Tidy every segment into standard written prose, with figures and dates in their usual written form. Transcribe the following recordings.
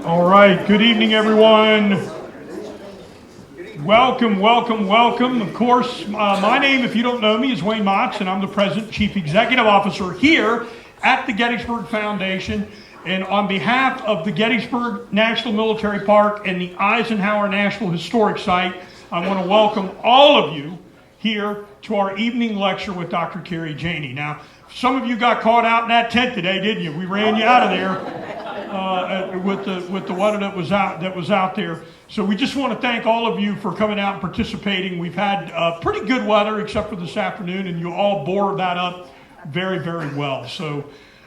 All right, good evening, everyone. Welcome, welcome, welcome. Of course, my name, if you don't know me, is Wayne Mox, and I'm the President Chief Executive Officer here at the Gettysburg Foundation. And on behalf of the Gettysburg National Military Park and the Eisenhower National Historic Site, I want to welcome all of you here to our evening lecture with Dr. Carrie Janney. Now, some of you got caught out in that tent today, didn't you? We ran you out of there with the weather that was out there. So we just want to thank all of you for coming out and participating. We've had pretty good weather except for this afternoon, and you all bore that up very, very well. So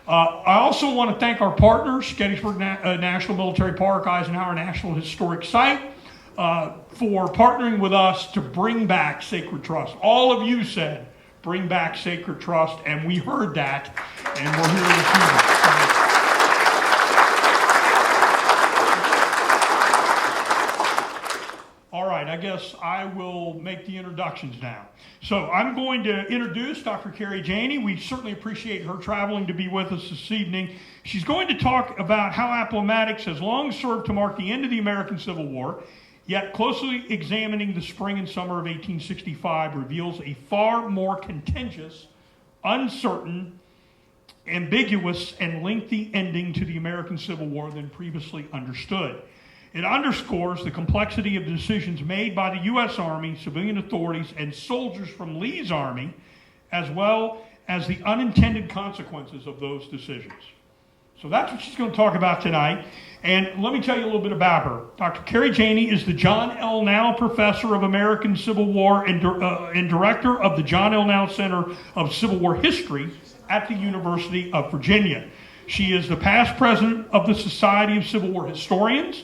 I also want to thank our partners, Gettysburg National Military Park, Eisenhower National Historic Site, for partnering with us to bring back Sacred Trust. All of you said, bring back Sacred Trust, and we heard that, and we're here this evening. All right, I guess I will make the introductions now. So I'm going to introduce Dr. Carrie Janney. We certainly appreciate her traveling to be with us this evening. She's going to talk about how Appomattox has long served to mark the end of the American Civil War, yet closely examining the spring and summer of 1865 reveals a far more contentious, uncertain, ambiguous, and lengthy ending to the American Civil War than previously understood. It underscores the complexity of the decisions made by the U.S. Army, civilian authorities, and soldiers from Lee's Army, as well as the unintended consequences of those decisions. So that's what she's going to talk about tonight. And let me tell you a little bit about her. Dr. Carrie Janney is the John L. Nall Professor of American Civil War and Director of the John L. Nall Center of Civil War History at the University of Virginia. She is the past president of the Society of Civil War Historians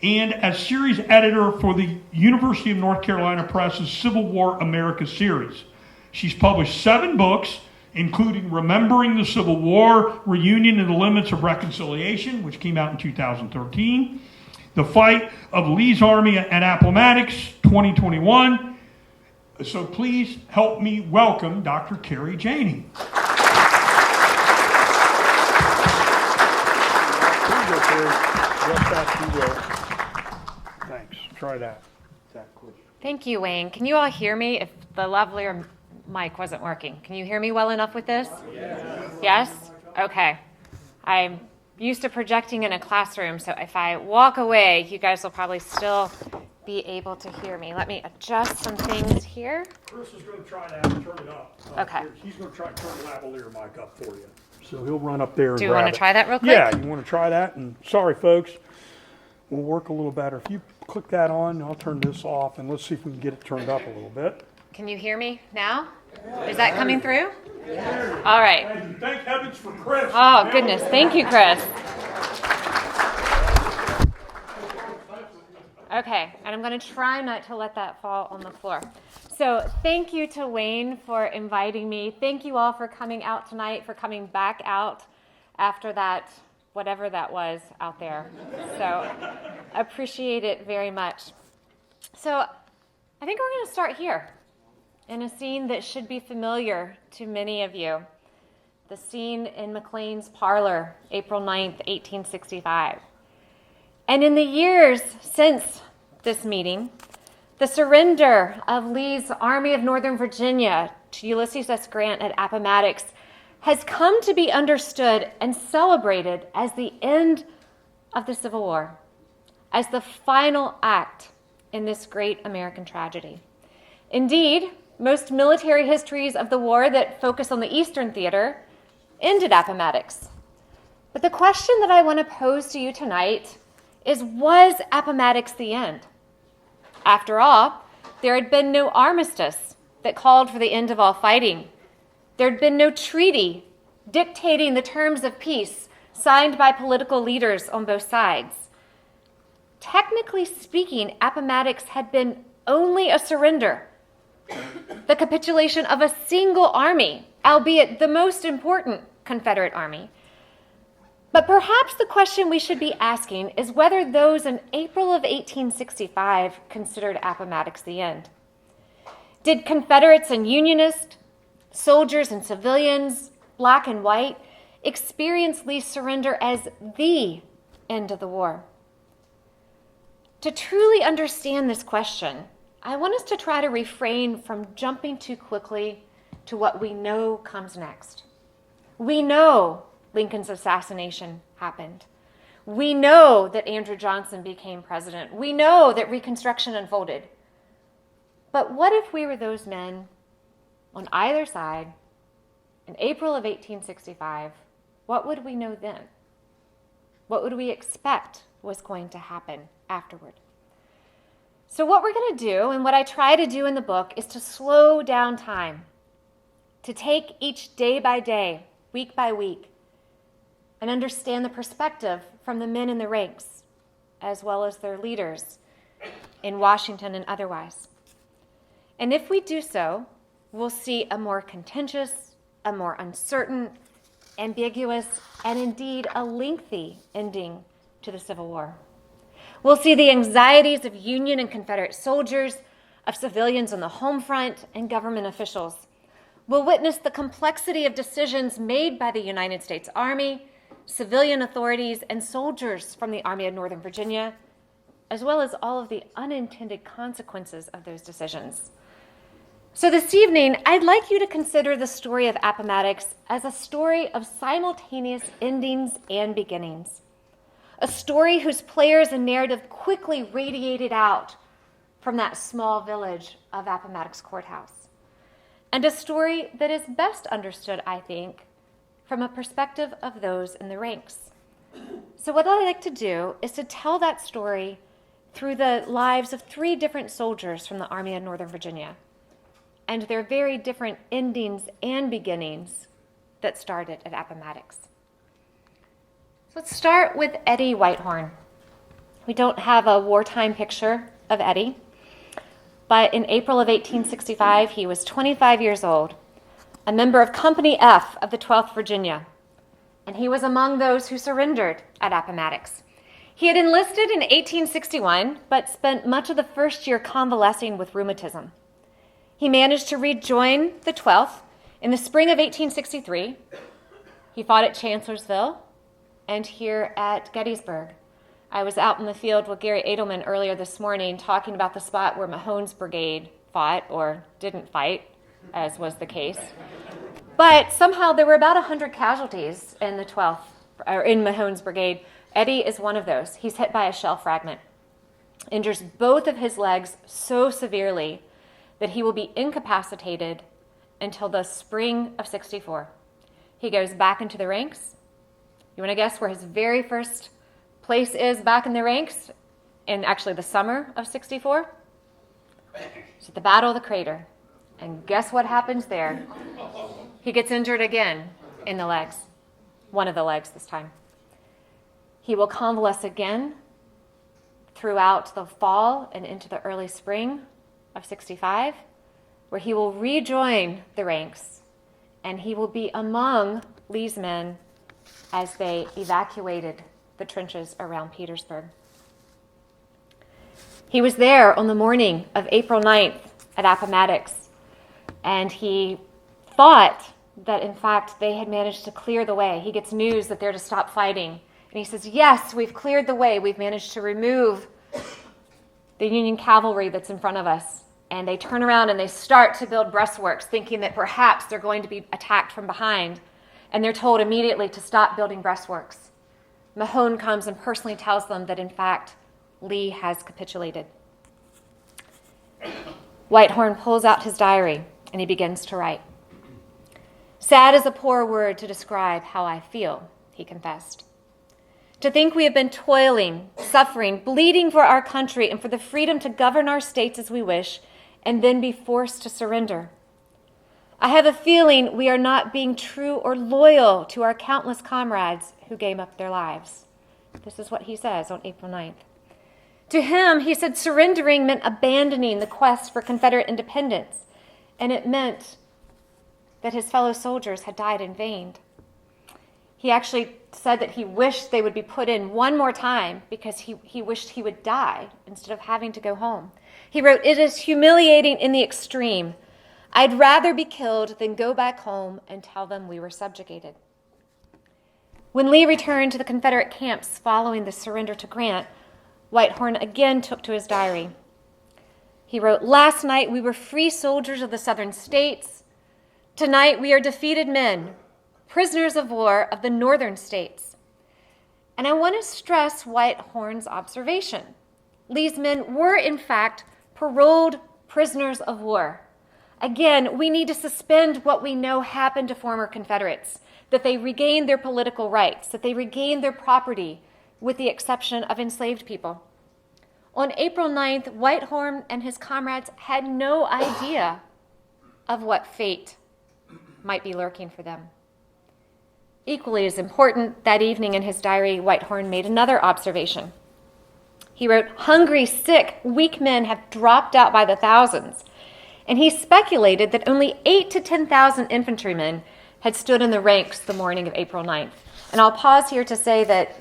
and as series editor for the University of North Carolina Press's Civil War America series. She's published 7 books, including Remembering the Civil War, Reunion and the Limits of Reconciliation, which came out in 2013, The Fight of Lee's Army at Appomattox, 2021. So please help me welcome Dr. Carrie Janney. Thanks. Try that. Thank you, Wayne. Can you all hear me if the lavalier mic wasn't working? Can you hear me well enough with this? Yes? Okay. I'm used to projecting in a classroom, so if I walk away, you guys will probably still be able to hear me. Let me adjust some things here. Chris is going to try that and turn it up. Okay. He's going to try to turn the lavalier mic up for you. So he'll run up there and Do you want to try that real quick? Yeah, you want to try that? And sorry, folks, we'll work a little better. If you click that on, I'll turn this off, and let's see if we can get it turned up a little bit. Can you hear me now? Is that coming through? All right. Thank heavens for Chris. Oh, goodness. Thank you, Chris. Okay, and I'm going to try not to let that fall on the floor. So thank you to Wayne for inviting me. Thank you all for coming out tonight, for coming back out after that, whatever that was out there. So appreciate it very much. So I think we're going to start here in a scene that should be familiar to many of you. The scene in McLean's parlor, April 9th, 1865. And in the years since this meeting, the surrender of Lee's Army of Northern Virginia to Ulysses S. Grant at Appomattox has come to be understood and celebrated as the end of the Civil War, as the final act in this great American tragedy. Indeed, most military histories of the war that focus on the Eastern Theater ended Appomattox. But the question that I want to pose to you tonight is, was Appomattox the end? After all, there had been no armistice that called for the end of all fighting. There had been no treaty dictating the terms of peace signed by political leaders on both sides. Technically speaking, Appomattox had been only a surrender, the capitulation of a single army, albeit the most important Confederate army. But perhaps the question we should be asking is whether those in April of 1865 considered Appomattox the end. Did Confederates and Unionists, soldiers and civilians, black and white, experience Lee's surrender as the end of the war? To truly understand this question, I want us to try to refrain from jumping too quickly to what we know comes next. We know Lincoln's assassination happened. We know that Andrew Johnson became president. We know that Reconstruction unfolded. But what if we were those men on either side in April of 1865? What would we know then? What would we expect was going to happen afterward? So what we're going to do, and what I try to do in the book, is to slow down time, to take each day by day, week by week, and understand the perspective from the men in the ranks, as well as their leaders in Washington and otherwise. And if we do so, we'll see a more contentious, a more uncertain, ambiguous, and indeed a lengthy ending to the Civil War. We'll see the anxieties of Union and Confederate soldiers, of civilians on the home front, and government officials. We'll witness the complexity of decisions made by the United States Army, civilian authorities, and soldiers from the Army of Northern Virginia, as well as all of the unintended consequences of those decisions. So this evening, I'd like you to consider the story of Appomattox as a story of simultaneous endings and beginnings. A story whose players and narrative quickly radiated out from that small village of Appomattox Courthouse. And a story that is best understood, I think, from a perspective of those in the ranks. So what I'd like to do is to tell that story through the lives of 3 different soldiers from the Army of Northern Virginia and their very different endings and beginnings that started at Appomattox. Let's start with Eddie Whitehorn. We don't have a wartime picture of Eddie, but in April of 1865, he was 25 years old, a member of Company F of the 12th Virginia, and he was among those who surrendered at Appomattox. He had enlisted in 1861, but spent much of the first year convalescing with rheumatism. He managed to rejoin the 12th in the spring of 1863. He fought at Chancellorsville and here at Gettysburg. I was out in the field with Gary Edelman earlier this morning talking about the spot where Mahone's brigade fought, or didn't fight, as was the case. But somehow there were about 100 casualties in the 12th, or in Mahone's brigade. Eddie is one of those. He's hit by a shell fragment, injures both of his legs so severely that he will be incapacitated until the spring of 64. He goes back into the ranks. You want to guess where his very first place is back in the ranks? In actually the summer of 64? It's at the Battle of the Crater. And guess what happens there? He gets injured again in the legs. One of the legs this time. He will convalesce again throughout the fall and into the early spring of 65, where he will rejoin the ranks, and he will be among Lee's men as they evacuated the trenches around Petersburg. He was there on the morning of April 9th at Appomattox, and he thought that, in fact, they had managed to clear the way. He gets news that they're to stop fighting, and he says, yes, we've cleared the way. We've managed to remove the Union cavalry that's in front of us. And they turn around and they start to build breastworks, thinking that perhaps they're going to be attacked from behind. And they're told immediately to stop building breastworks. Mahone comes and personally tells them that, in fact, Lee has capitulated. Whitehorn pulls out his diary and he begins to write. Sad is a poor word to describe how I feel, he confessed. To think we have been toiling, suffering, bleeding for our country and for the freedom to govern our states as we wish, and then be forced to surrender. I have a feeling we are not being true or loyal to our countless comrades who gave up their lives. This is what he says on April 9th. To him, he said surrendering meant abandoning the quest for Confederate independence, and it meant that his fellow soldiers had died in vain. He actually said that he wished they would be put in one more time because he wished he would die instead of having to go home. He wrote, "It is humiliating in the extreme. I'd rather be killed than go back home and tell them we were subjugated." When Lee returned to the Confederate camps following the surrender to Grant, Whitehorn again took to his diary. He wrote, "Last night we were free soldiers of the southern states. Tonight we are defeated men, prisoners of war of the northern states." And I want to stress Whitehorn's observation. Lee's men were, in fact, paroled prisoners of war. Again, we need to suspend what we know happened to former Confederates, that they regained their political rights, that they regained their property, with the exception of enslaved people. On April 9th, Whitehorn and his comrades had no idea of what fate might be lurking for them. Equally as important, that evening in his diary, Whitehorn made another observation. He wrote, "Hungry, sick, weak men have dropped out by the thousands." And he speculated that only 8,000 to 10,000 infantrymen had stood in the ranks the morning of April 9th. And I'll pause here to say that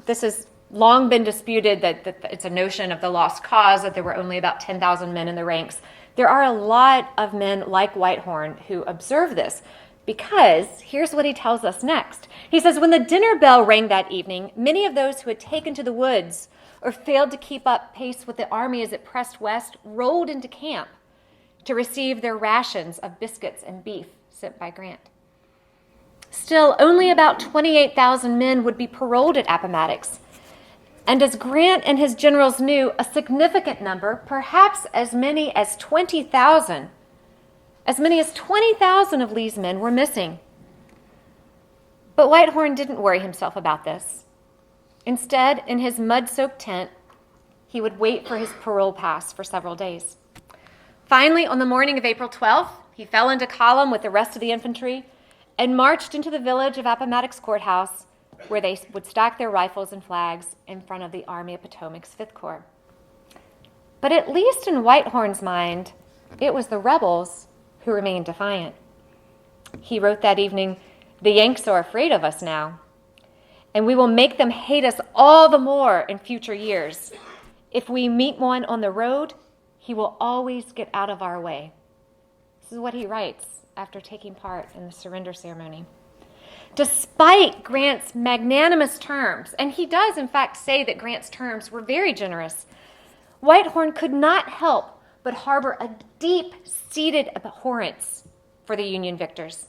this has long been disputed, that it's a notion of the lost cause, that there were only about 10,000 men in the ranks. There are a lot of men like Whitehorn who observe this, because here's what he tells us next. He says, "When the dinner bell rang that evening, many of those who had taken to the woods or failed to keep up pace with the army as it pressed west rolled into camp to receive their rations of biscuits and beef sent by Grant. Still, only about 28,000 men would be paroled at Appomattox. And as Grant and his generals knew, a significant number, perhaps as many as 20,000 of Lee's men were missing." But Whitehorn didn't worry himself about this. Instead, in his mud-soaked tent, he would wait for his parole pass for several days. Finally, on the morning of April 12th, he fell into column with the rest of the infantry and marched into the village of Appomattox Courthouse, where they would stack their rifles and flags in front of the Army of Potomac's 5th Corps. But at least in Whitehorn's mind, it was the rebels who remained defiant. He wrote that evening, "The Yanks are afraid of us now, and we will make them hate us all the more in future years. If we meet one on the road, he will always get out of our way." This is what he writes after taking part in the surrender ceremony. Despite Grant's magnanimous terms, and he does in fact say that Grant's terms were very generous, Whitehorn could not help but harbor a deep-seated abhorrence for the Union victors.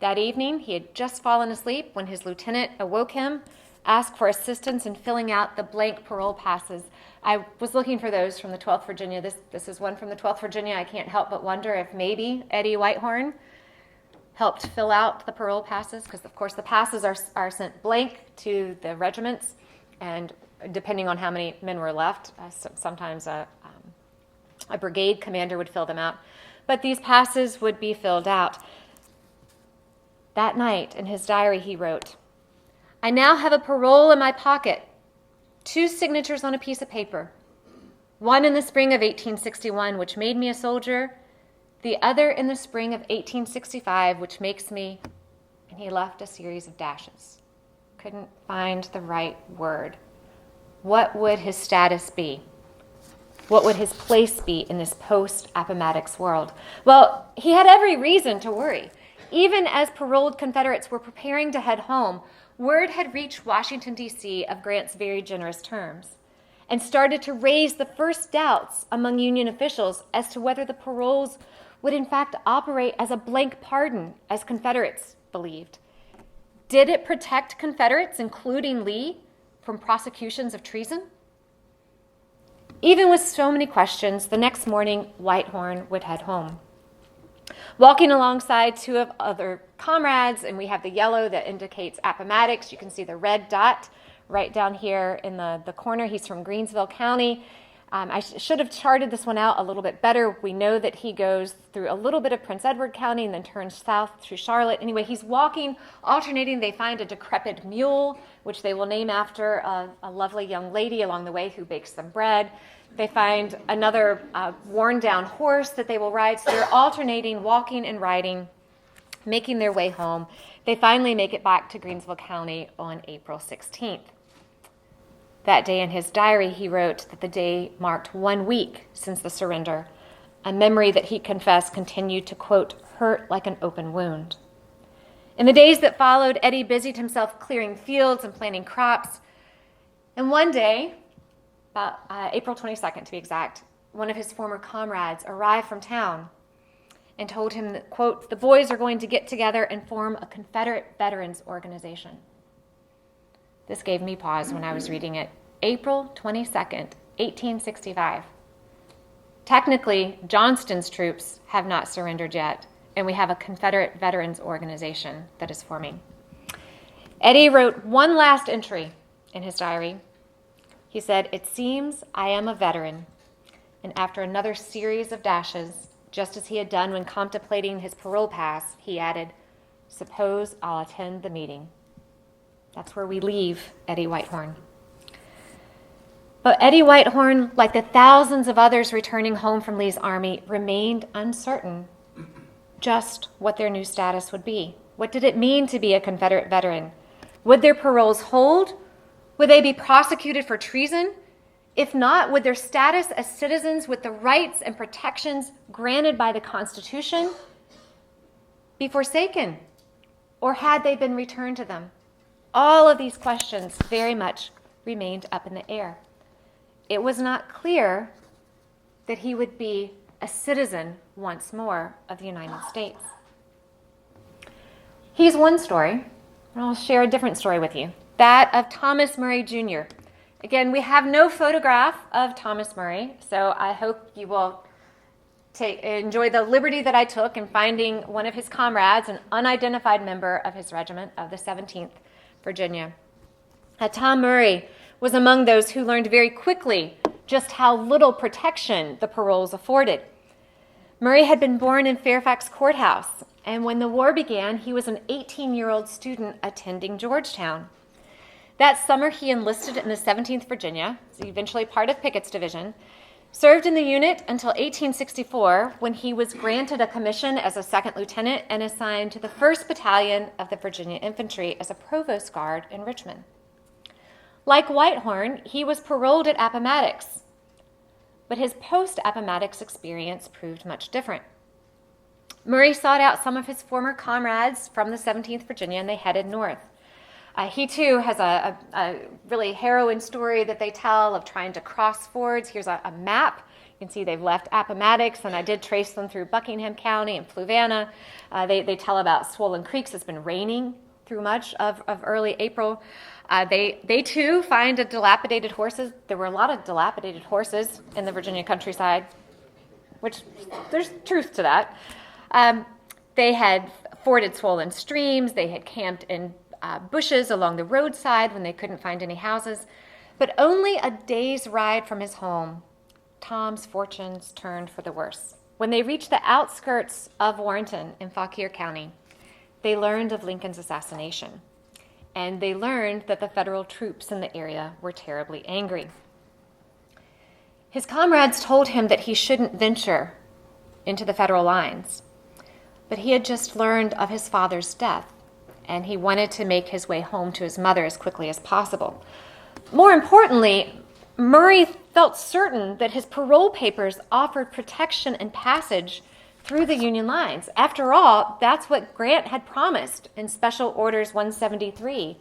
That evening, he had just fallen asleep when his lieutenant awoke him, asked for assistance in filling out the blank parole passes. I was looking for those from the 12th Virginia. This is one from the 12th Virginia. I can't help but wonder if maybe Eddie Whitehorn helped fill out the parole passes, because of course the passes are sent blank to the regiments, and depending on how many men were left, sometimes a brigade commander would fill them out. But these passes would be filled out. That night, in his diary, he wrote, "I now have a parole in my pocket, 2 signatures on a piece of paper, one in the spring of 1861, which made me a soldier, the other in the spring of 1865, which makes me," and he left a series of dashes. Couldn't find the right word. What would his status be? What would his place be in this post-Appomattox world? Well, he had every reason to worry. Even as paroled Confederates were preparing to head home, word had reached Washington, D.C. of Grant's very generous terms, and started to raise the first doubts among Union officials as to whether the paroles would in fact operate as a blank pardon, as Confederates believed. Did it protect Confederates, including Lee, from prosecutions of treason? Even with so many questions, the next morning, Whitehorn would head home. Walking alongside 2 of other comrades, and we have the yellow that indicates Appomattox. You can see the red dot right down here in the corner. He's from Greensville County. I should have charted this one out a little bit better. We know that he goes through a little bit of Prince Edward County and then turns south through Charlotte. Anyway, he's walking, alternating. They find a decrepit mule, which they will name after a lovely young lady along the way who bakes them bread. They find another worn-down horse that they will ride. So they're alternating, walking and riding, making their way home. They finally make it back to Greensville County on April 16th. That day in his diary, he wrote that the day marked 1 week since the surrender, a memory that he confessed continued to, quote, hurt like an open wound. In the days that followed, Eddie busied himself clearing fields and planting crops. And one day, about April 22nd to be exact, one of his former comrades arrived from town and told him that, quote, the boys are going to get together and form a Confederate Veterans Organization. This gave me pause when I was reading it. April 22nd, 1865. Technically, Johnston's troops have not surrendered yet, and we have a Confederate Veterans Organization that is forming. Eddie wrote one last entry in his diary. He said, "It seems I am a veteran." And after another series of dashes, just as he had done when contemplating his parole pass, he added, "Suppose I'll attend the meeting." That's where we leave Eddie Whitehorn. But Eddie Whitehorn, like the thousands of others returning home from Lee's army, remained uncertain just what their new status would be. What did it mean to be a Confederate veteran? Would their paroles hold? Would they be prosecuted for treason? If not, would their status as citizens with the rights and protections granted by the Constitution be forsaken? Or had they been returned to them? All of these questions very much remained up in the air. It was not clear that he would be a citizen once more of the United States. Here's one story, and I'll share a different story with you, that of Thomas Murray Jr. Again, we have no photograph of Thomas Murray, so I hope you will enjoy the liberty that I took in finding one of his comrades, an unidentified member of his regiment of the 17th Virginia. Tom Murray was among those who learned very quickly just how little protection the paroles afforded. Murray had been born in Fairfax Courthouse, and when the war began, he was an 18-year-old student attending Georgetown. That summer, he enlisted in the 17th Virginia, eventually part of Pickett's division, served in the unit until 1864, when he was granted a commission as a second lieutenant and assigned to the 1st Battalion of the Virginia Infantry as a provost guard in Richmond. Like Whitehorn, he was paroled at Appomattox, but his post-Appomattox experience proved much different. Murray sought out some of his former comrades from the 17th Virginia, and they headed north. He, too, has a really harrowing story that they tell of trying to cross fords. Here's a map. You can see they've left Appomattox, and I did trace them through Buckingham County and Fluvanna. They tell about swollen creeks. It's been raining through much of early April. They too find dilapidated horses. There were a lot of dilapidated horses in the Virginia countryside, which there's truth to that. They had forded swollen streams. They had camped in bushes along the roadside when they couldn't find any houses. But only a day's ride from his home, Tom's fortunes turned for the worse. When they reached the outskirts of Warrenton in Fauquier County, they learned of Lincoln's assassination. And they learned that the federal troops in the area were terribly angry. His comrades told him that he shouldn't venture into the federal lines, but he had just learned of his father's death, and he wanted to make his way home to his mother as quickly as possible. More importantly, Murray felt certain that his parole papers offered protection and passage through the Union lines. After all, that's what Grant had promised in Special Orders 173,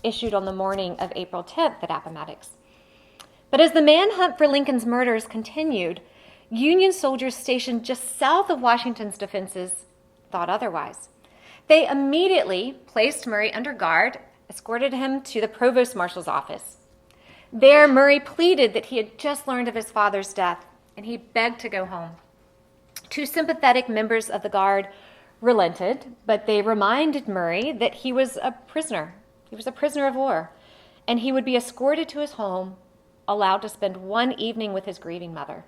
issued on the morning of April 10th at Appomattox. But as the manhunt for Lincoln's murderers continued, Union soldiers stationed just south of Washington's defenses thought otherwise. They immediately placed Murray under guard, escorted him to the provost marshal's office. There, Murray pleaded that he had just learned of his father's death, and he begged to go home. Two sympathetic members of the guard relented, but they reminded Murray that he was a prisoner. He was a prisoner of war, and he would be escorted to his home, allowed to spend one evening with his grieving mother.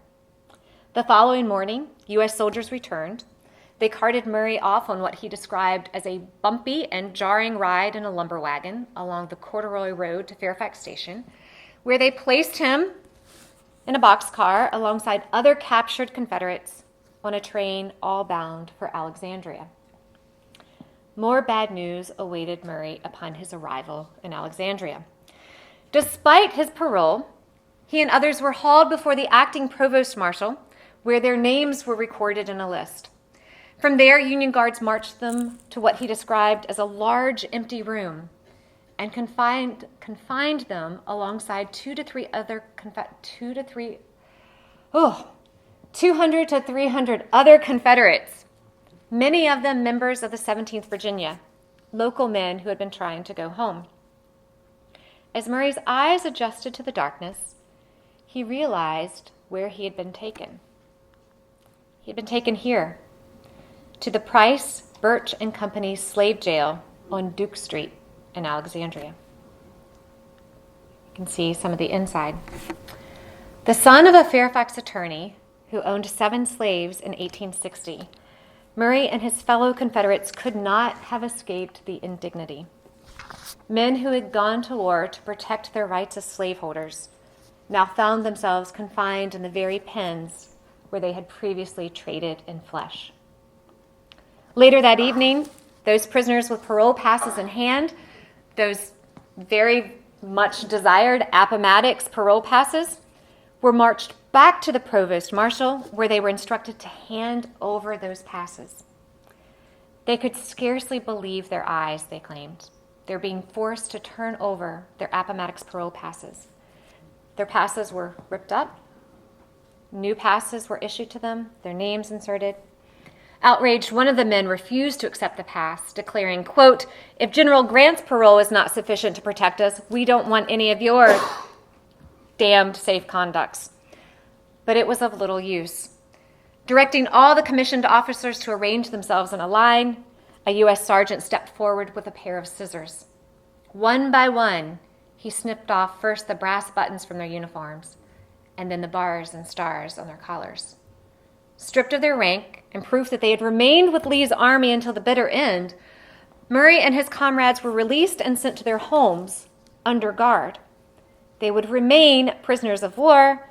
The following morning, U.S. soldiers returned. They carted Murray off on what he described as a bumpy and jarring ride in a lumber wagon along the Corduroy Road to Fairfax Station, where they placed him in a boxcar alongside other captured Confederates on a train all bound for Alexandria. More bad news awaited Murray upon his arrival in Alexandria. Despite his parole, he and others were hauled before the acting provost marshal, where their names were recorded in a list. From there, Union guards marched them to what he described as a large empty room, and confined them alongside 200 to 300 other Confederates, many of them members of the 17th Virginia, local men who had been trying to go home. As Murray's eyes adjusted to the darkness, he realized where he had been taken. He had been taken here, to the Price, Birch and Company's slave jail on Duke Street in Alexandria. You can see some of the inside. The son of a Fairfax attorney who owned 7 slaves in 1860, Murray and his fellow Confederates could not have escaped the indignity. Men who had gone to war to protect their rights as slaveholders now found themselves confined in the very pens where they had previously traded in flesh. Later that evening, those prisoners with parole passes in hand, those very much desired Appomattox parole passes, were marched back to the provost marshal, where they were instructed to hand over those passes. They could scarcely believe their eyes, they claimed. They're being forced to turn over their Appomattox parole passes. Their passes were ripped up. New passes were issued to them, their names inserted. Outraged, one of the men refused to accept the pass, declaring, quote, "If General Grant's parole is not sufficient to protect us, we don't want any of your damned safe conducts." But it was of little use. Directing all the commissioned officers to arrange themselves in a line, a U.S. sergeant stepped forward with a pair of scissors. One by one, he snipped off first the brass buttons from their uniforms, and then the bars and stars on their collars. Stripped of their rank and proof that they had remained with Lee's army until the bitter end, Murray and his comrades were released and sent to their homes under guard. They would remain prisoners of war,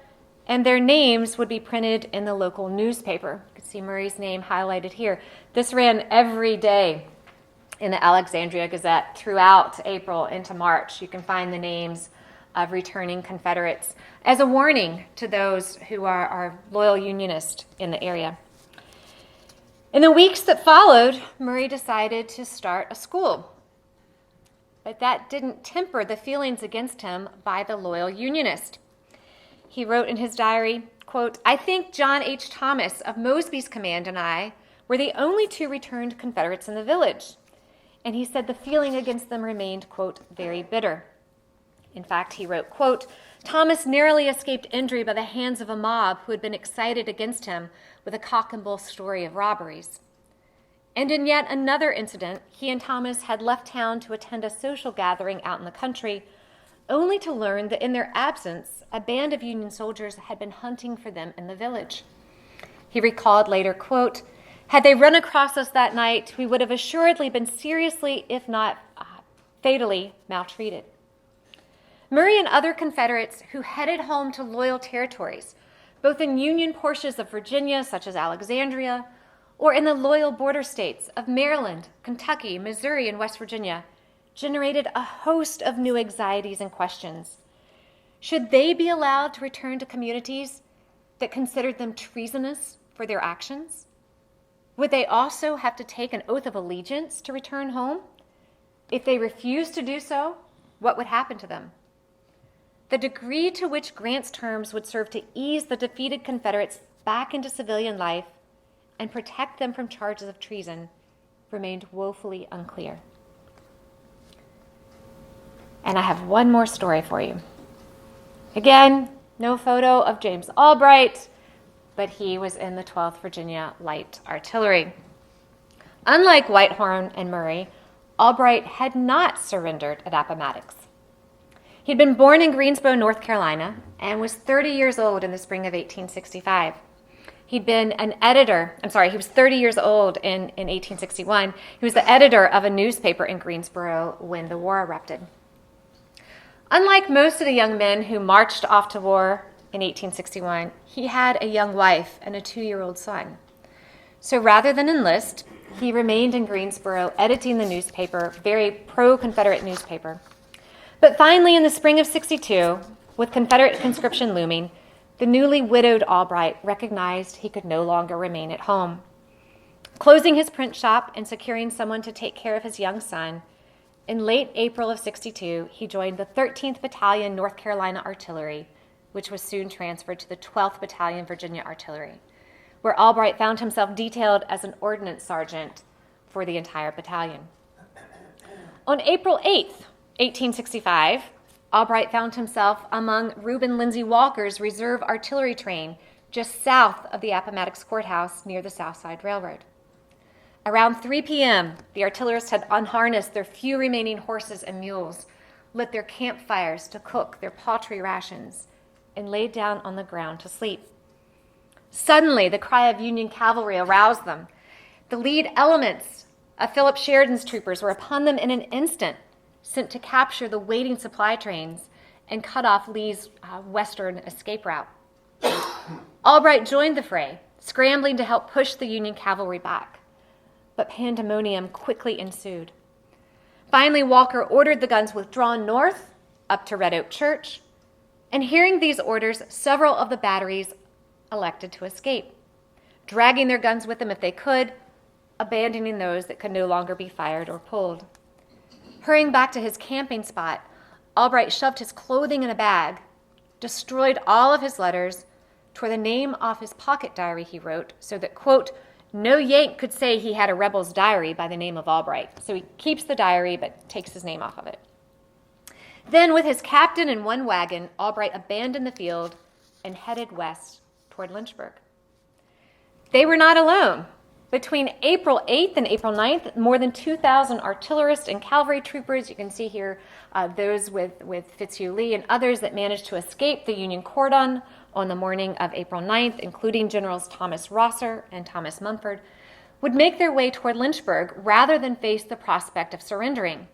and their names would be printed in the local newspaper. You can see Murray's name highlighted here. This ran every day in the Alexandria Gazette throughout April into March. You can find the names of returning Confederates as a warning to those who are loyal Unionists in the area. In the weeks that followed, Murray decided to start a school. But that didn't temper the feelings against him by the loyal Unionist. He wrote in his diary, quote, "I think John H. Thomas of Mosby's command and I were the only 2 returned Confederates in the village." And he said the feeling against them remained, quote, "very bitter." In fact, he wrote, quote, "Thomas narrowly escaped injury by the hands of a mob who had been excited against him with a cock and bull story of robberies." And in yet another incident, he and Thomas had left town to attend a social gathering out in the country, only to learn that in their absence, a band of Union soldiers had been hunting for them in the village. He recalled later, quote, "Had they run across us that night, we would have assuredly been seriously, if not fatally, maltreated." Murray and other Confederates who headed home to loyal territories, both in Union portions of Virginia, such as Alexandria, or in the loyal border states of Maryland, Kentucky, Missouri, and West Virginia, generated a host of new anxieties and questions. Should they be allowed to return to communities that considered them treasonous for their actions? Would they also have to take an oath of allegiance to return home? If they refused to do so, what would happen to them? The degree to which Grant's terms would serve to ease the defeated Confederates back into civilian life and protect them from charges of treason remained woefully unclear. And I have one more story for you. Again, no photo of James Albright, but he was in the 12th Virginia Light Artillery. Unlike Whitehorn and Murray, Albright had not surrendered at Appomattox. He'd been born in Greensboro, North Carolina, and was 30 years old in the spring of 1865. He was 30 years old in 1861. He was the editor of a newspaper in Greensboro when the war erupted. Unlike most of the young men who marched off to war in 1861, he had a young wife and a 2-year-old son. So rather than enlist, he remained in Greensboro editing the newspaper, very pro-Confederate newspaper. But finally, in the spring of 62, with Confederate conscription looming, the newly widowed Albright recognized he could no longer remain at home. Closing his print shop and securing someone to take care of his young son, In late April of 62, he joined the 13th Battalion North Carolina Artillery, which was soon transferred to the 12th Battalion Virginia Artillery, where Albright found himself detailed as an ordnance sergeant for the entire battalion. On April 8th, 1865, Albright found himself among Reuben Lindsay Walker's reserve artillery train just south of the Appomattox Courthouse near the South Side Railroad. Around 3 p.m., the artillerists had unharnessed their few remaining horses and mules, lit their campfires to cook their paltry rations, and laid down on the ground to sleep. Suddenly, the cry of Union cavalry aroused them. The lead elements of Philip Sheridan's troopers were upon them in an instant, sent to capture the waiting supply trains and cut off Lee's western escape route. Albright joined the fray, scrambling to help push the Union cavalry back. But pandemonium quickly ensued. Finally, Walker ordered the guns withdrawn north, up to Red Oak Church, and hearing these orders, several of the batteries elected to escape, dragging their guns with them if they could, abandoning those that could no longer be fired or pulled. Hurrying back to his camping spot, Albright shoved his clothing in a bag, destroyed all of his letters, tore the name off his pocket diary he wrote so that, quote, no Yank could say he had a rebel's diary by the name of Albright. So he keeps the diary but takes his name off of it. Then, with his captain and one wagon, Albright abandoned the field and headed west toward Lynchburg. They were not alone. Between April 8th and April 9th, more than 2,000 artillerists and cavalry troopers, you can see here those with Fitzhugh Lee and others that managed to escape the Union cordon on the morning of April 9th, including Generals Thomas Rosser and Thomas Mumford, would make their way toward Lynchburg rather than face the prospect of surrendering.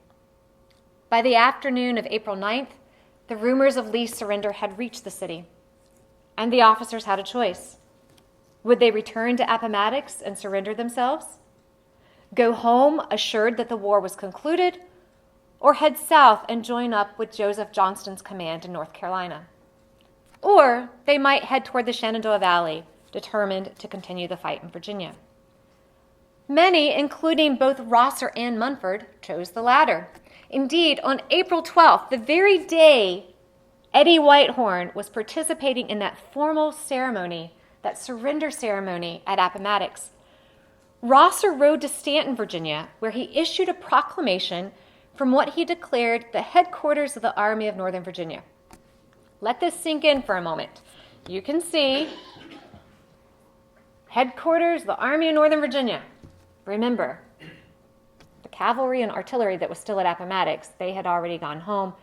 By the afternoon of April 9th, the rumors of Lee's surrender had reached the city, and the officers had a choice. Would they return to Appomattox and surrender themselves? Go home assured that the war was concluded, or head south and join up with Joseph Johnston's command in North Carolina? Or they might head toward the Shenandoah Valley, determined to continue the fight in Virginia. Many, including both Rosser and Mumford, chose the latter. Indeed, on April 12th, the very day Eddie Whitehorn was participating in that formal ceremony, that surrender ceremony at Appomattox, Rosser rode to Stanton, Virginia, where he issued a proclamation from what he declared the headquarters of the Army of Northern Virginia. Let this sink in for a moment. You can see headquarters, the Army of Northern Virginia. Remember, the cavalry and artillery that was still at Appomattox, they had already gone home.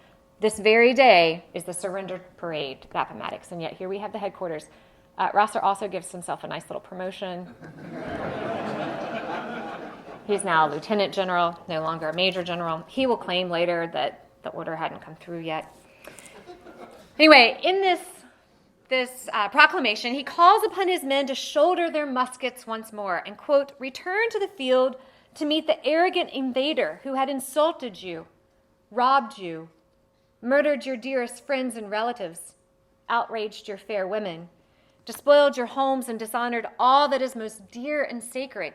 This very day is the surrender parade at Appomattox, and yet here we have the headquarters. Rosser also gives himself a nice little promotion. He's now a lieutenant general, no longer a major general. He will claim later that the order hadn't come through yet. Anyway, in this proclamation, he calls upon his men to shoulder their muskets once more and, quote, return to the field to meet the arrogant invader who had insulted you, robbed you, murdered your dearest friends and relatives, outraged your fair women, despoiled your homes, and dishonored all that is most dear and sacred.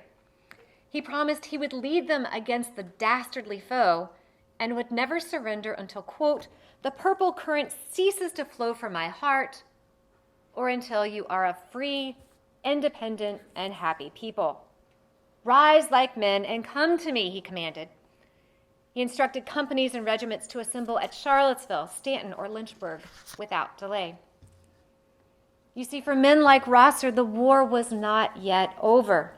He promised he would lead them against the dastardly foe and would never surrender until, quote, the purple current ceases to flow from my heart, or until you are a free, independent, and happy people. Rise like men and come to me, he commanded. He instructed companies and regiments to assemble at Charlottesville, Stanton, or Lynchburg without delay. You see, for men like Rosser, the war was not yet over.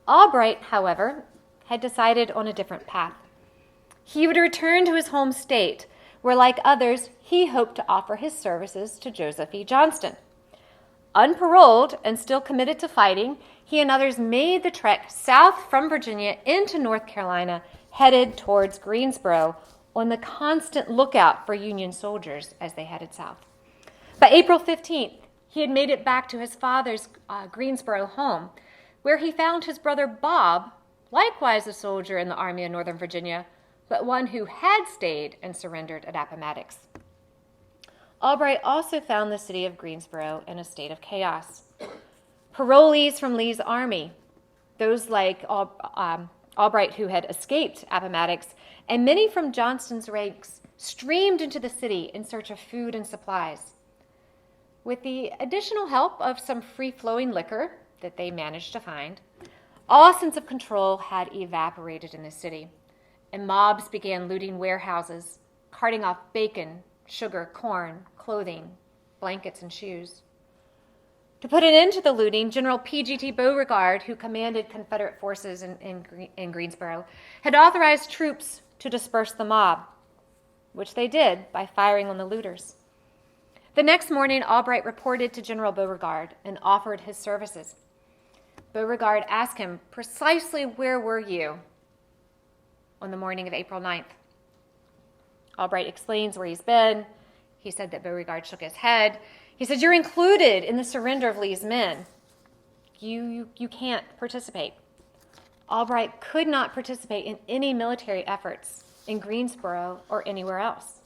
Albright, however, had decided on a different path. He would return to his home state, where, like others, he hoped to offer his services to Joseph E. Johnston. Unparoled and still committed to fighting, he and others made the trek south from Virginia into North Carolina, headed towards Greensboro, on the constant lookout for Union soldiers as they headed south. By April 15th, he had made it back to his father's Greensboro home, where he found his brother Bob, likewise a soldier in the Army of Northern Virginia, but one who had stayed and surrendered at Appomattox. Albright also found the city of Greensboro in a state of chaos. Parolees from Lee's army, those like Albright, who had escaped Appomattox, and many from Johnston's ranks streamed into the city in search of food and supplies. With the additional help of some free-flowing liquor that they managed to find, all sense of control had evaporated in the city, and mobs began looting warehouses, carting off bacon, sugar, corn, clothing, blankets, and shoes. To put an end to the looting, General P.G.T. Beauregard, who commanded Confederate forces in Greensboro, had authorized troops to disperse the mob, which they did by firing on the looters. The next morning, Albright reported to General Beauregard and offered his services. Beauregard asked him, precisely where were you on the morning of April 9th? Albright explains where he's been. He said that Beauregard shook his head. He said, you're included in the surrender of Lee's men. You can't participate. Albright could not participate in any military efforts in Greensboro or anywhere else.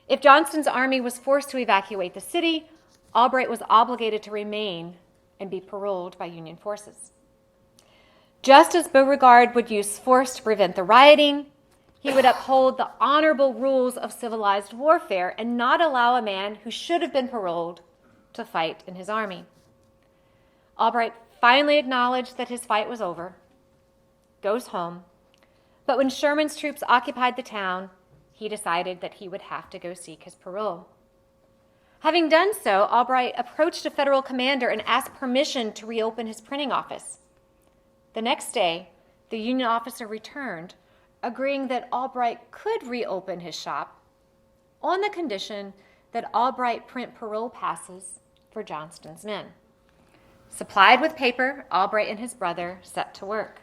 If Johnston's army was forced to evacuate the city, Albright was obligated to remain and be paroled by Union forces. Just as Beauregard would use force to prevent the rioting, he would uphold the honorable rules of civilized warfare and not allow a man who should have been paroled to fight in his army. Albright finally acknowledged that his fight was over, goes home, but when Sherman's troops occupied the town, he decided that he would have to go seek his parole. Having done so, Albright approached a federal commander and asked permission to reopen his printing office. The next day, the Union officer returned, agreeing that Albright could reopen his shop on the condition that Albright print parole passes for Johnston's men. Supplied with paper, Albright and his brother set to work,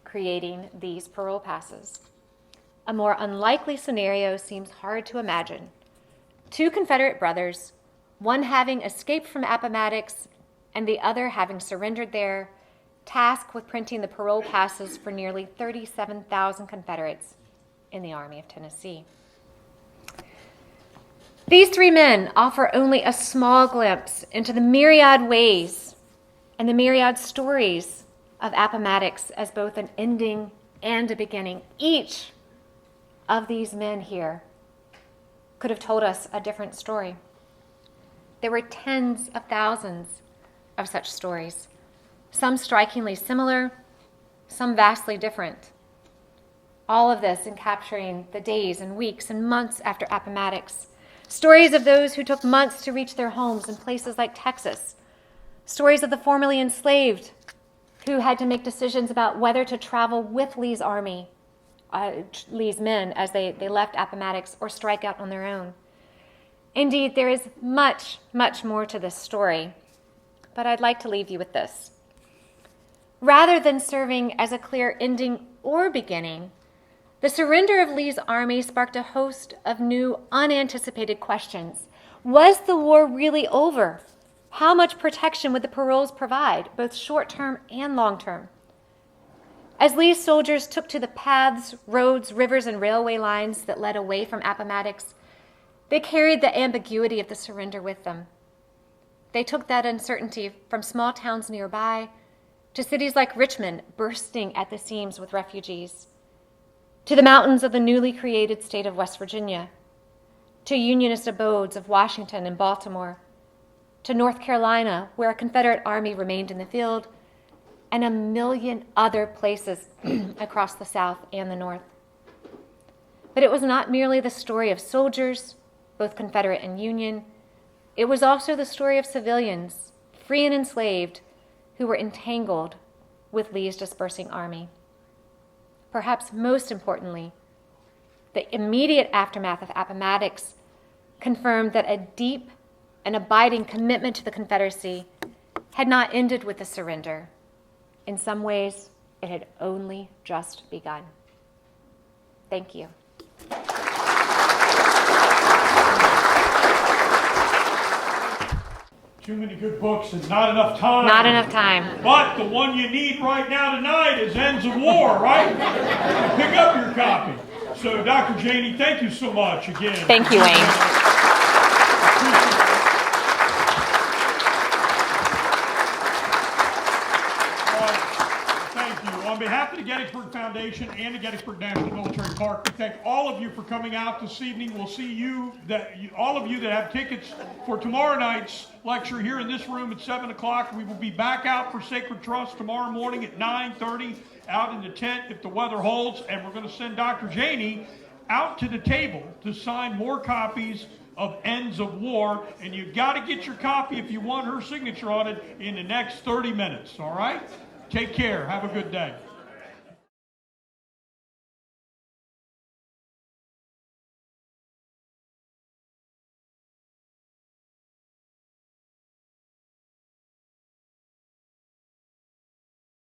creating these parole passes. A more unlikely scenario seems hard to imagine. Two Confederate brothers, one having escaped from Appomattox and the other having surrendered there, tasked with printing the parole passes for nearly 37,000 Confederates in the Army of Tennessee. These three men offer only a small glimpse into the myriad ways and the myriad stories of Appomattox as both an ending and a beginning. Each of these men here could have told us a different story. There were tens of thousands of such stories, some strikingly similar, some vastly different. All of this in capturing the days and weeks and months after Appomattox. Stories of those who took months to reach their homes in places like Texas. Stories of the formerly enslaved who had to make decisions about whether to travel with Lee's army, Lee's men, as they left Appomattox or strike out on their own. Indeed, there is much, much more to this story, but I'd like to leave you with this. Rather than serving as a clear ending or beginning, the surrender of Lee's army sparked a host of new, unanticipated questions. Was the war really over? How much protection would the paroles provide, both short-term and long-term? As Lee's soldiers took to the paths, roads, rivers, and railway lines that led away from Appomattox, they carried the ambiguity of the surrender with them. They took that uncertainty from small towns nearby to cities like Richmond bursting at the seams with refugees, to the mountains of the newly created state of West Virginia, to Unionist abodes of Washington and Baltimore, to North Carolina, where a Confederate army remained in the field, and a million other places across the South and the North. But it was not merely the story of soldiers, both Confederate and Union. It was also the story of civilians, free and enslaved, who were entangled with Lee's dispersing army. Perhaps most importantly, the immediate aftermath of Appomattox confirmed that a deep and abiding commitment to the Confederacy had not ended with the surrender. In some ways, it had only just begun. Thank you. Too many good books and not enough time. Not enough time. But the one you need right now tonight is Ends of War, right? Pick up your copy. So, Dr. Janney, thank you so much again. Thank you, Wayne. Thank you. On behalf of the Gettysburg Foundation and the Gettysburg National Military Park, we thank all of you for coming out this evening. We'll see all of you that have tickets for tomorrow night's lecture here in this room at 7 o'clock. We will be back out for Sacred Trust tomorrow morning at 9:30 out in the tent if the weather holds, and we're going to send Dr. Janney out to the table to sign more copies of Ends of War, and you've got to get your copy if you want her signature on it in the next 30 minutes, all right? Take care. Have a good day.